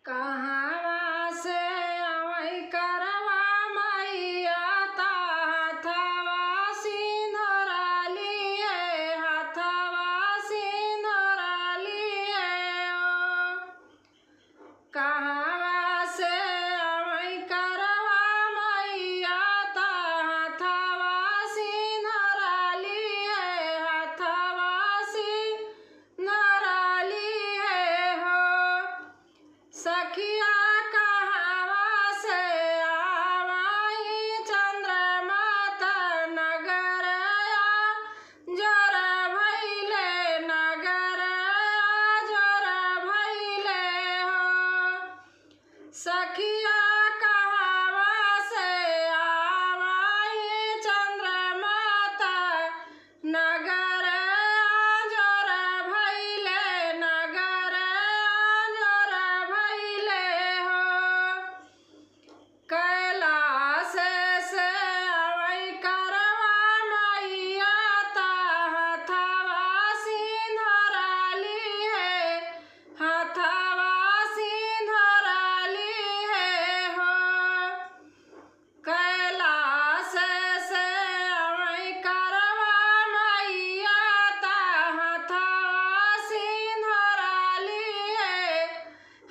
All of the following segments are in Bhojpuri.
कहवा से आवै करवा मैया ता हाथवा सिंधराली है, हाथवा सिंधराली है ओ। कहवा से आवै करवा मैया ता हाथवा सिंधराली है, हाथवा सिंधराली है हो। सखिया कहवा से आवै चंद्रमा ता नगर जोर भइले, नगर जोर भइले हो। सखिया कहवा से आवै चंद्रमा ता नगर जोर भइले, नगर जोर भइले हो। कैलाश से आवै करवा मैया ता हाथवा सिंधराली है, हाथवा सिंधराली है हो। कैलाश से आवै करवा मैया ता हाथवा सिंधराली है,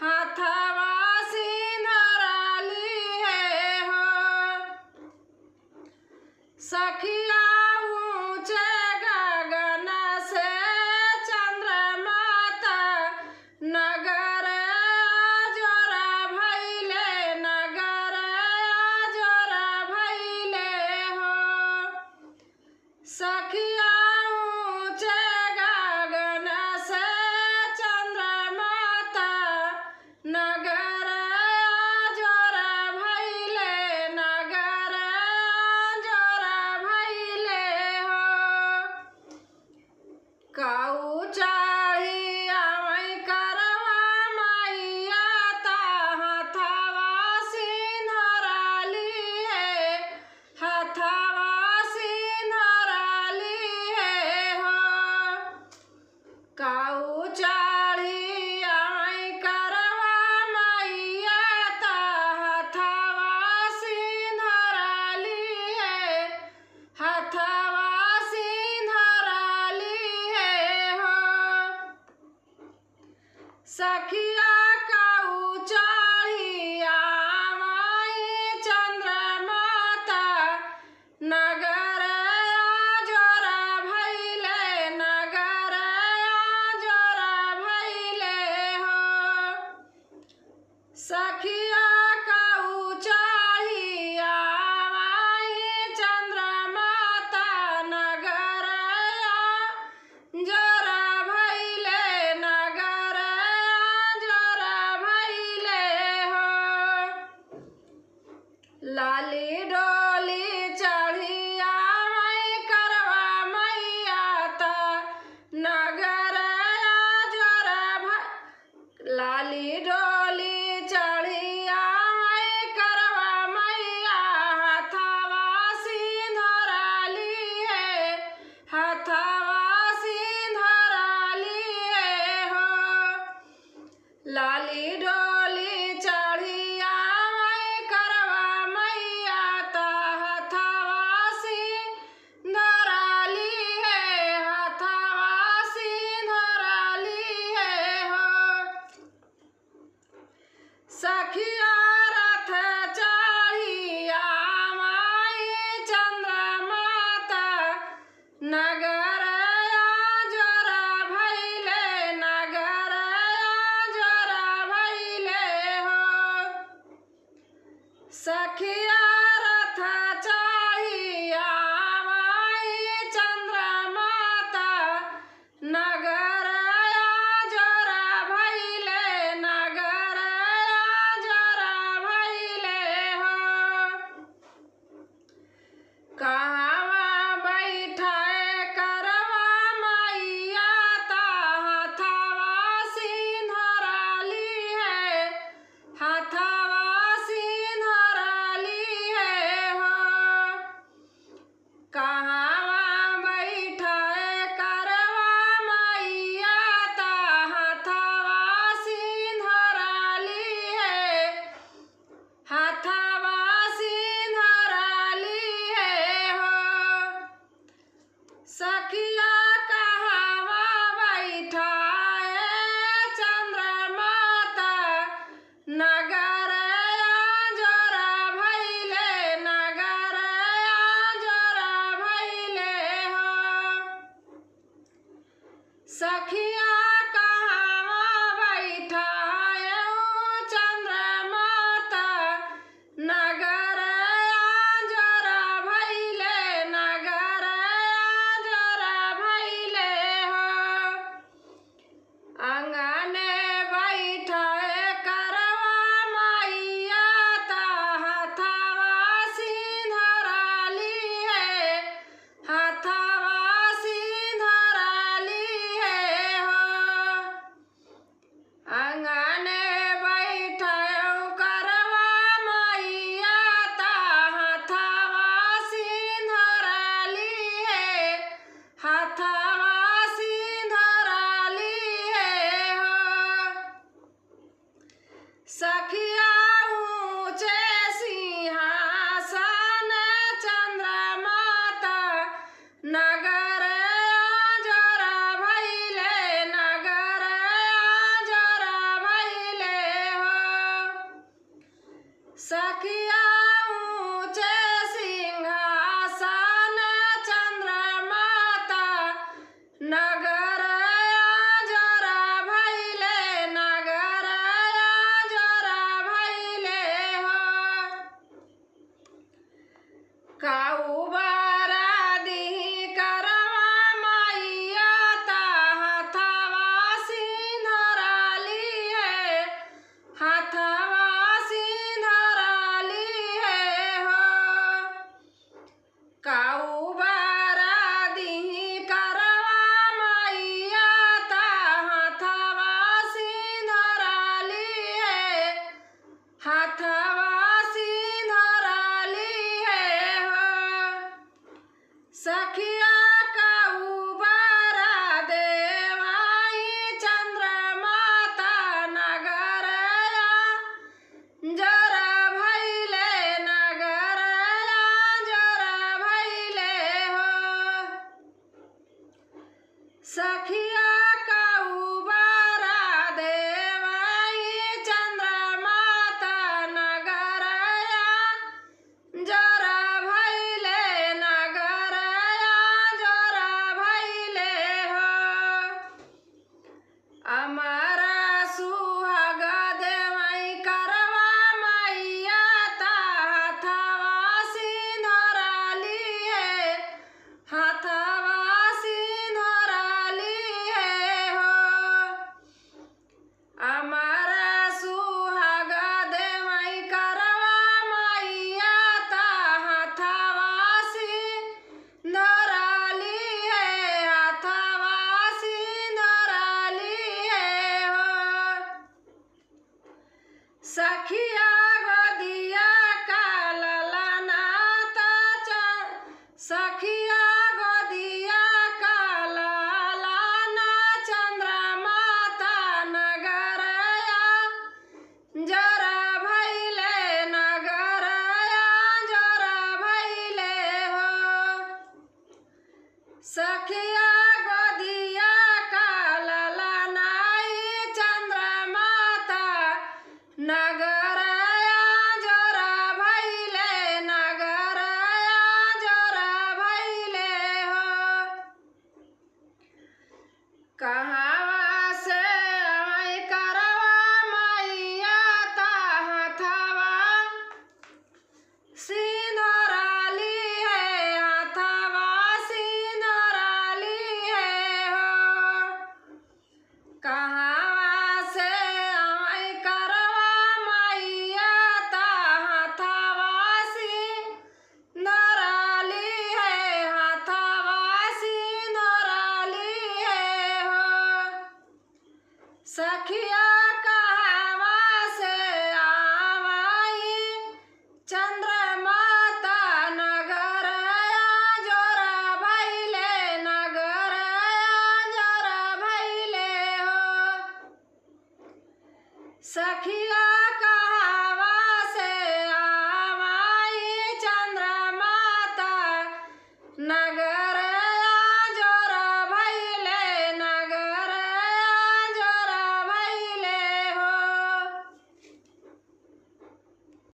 हाथवा सिंधराली है हो। सखिया ऊँचे गगन से चंद्रमा ता नगर जोर भइले, नगर जोर भइले हो। सखिया ऊँचे गगन से चंद्रमा ता नगर जोर भइले, नगर जोर भइले हो। काऊ चाही आवै करवा मैया ता हाथवा सिंधराली है, हाथवा सिंधराली है हो। काऊ चाही आवै करवा मैया ता हाथवा सिंधराली है, हाथवा सिंधराली है हो। सखिया काऊ चाही आवै चंद्रमा ता नगर जोर भइले, नगर जोर भइले हो। सखिया काऊ चाही आवै चंद्रमा ता नगर जोर भइले, नगर जोर भइले आंगने बैठयो करवा मैया ता हाथवा सिंधराली है हाथवा सिंधराली है हो सखिया ऊंचे सिंहासन चंद्रमाता नगर जरा भैले नगर जरा भैले हो सखिया ऊंचे सिंहासन चंद्रमाता नगर जरा भैले नगर जरा भैले हो काऊ बारा दी करवा मैया ता हाथवा सिंधराली है हाथवा सिंधराली है हो काऊ बारा दी करवा मैया ता हाथवा सिंधराली है हाथवा सिंधराली है हो सखिया काऊ बारा देवाई चंद्रमाता नगर जरा भैले नगर जरा भैले हो सखिया काऊ बारा देवाई चंद्रमाता नगर जरा भैले नगर जरा भैले हो अमरा सुहाग देवाई करवा मैया ता हाथवा सिंधराली है हाथवा सिंधराली है हो अमरा सुहाग देवाई करवा मैया ता हाथवा सिंधराली है हाथवा सिंधराली है हो सखिया गोदिया का ललनाता सखिया गोदिया का ललना चंद्रमाता नगर जरा भैले नगर जरा भैले हो सखिया गोदिया का ललनाई चंद्रमाता नगर जरा भैले नगर जरा भैले हो कहावा से आई करवा मैया ता हाथवा सिंधराली है हाथवा सिंधराली है हो कहावा से आई करवा मैया ता हाथवा सिंधराली है हाथवा सिंधराली है हो सखिया कहावा से आवाई चंद्रमाता नगर जरा भैले नगर जरा भैले हो सखिया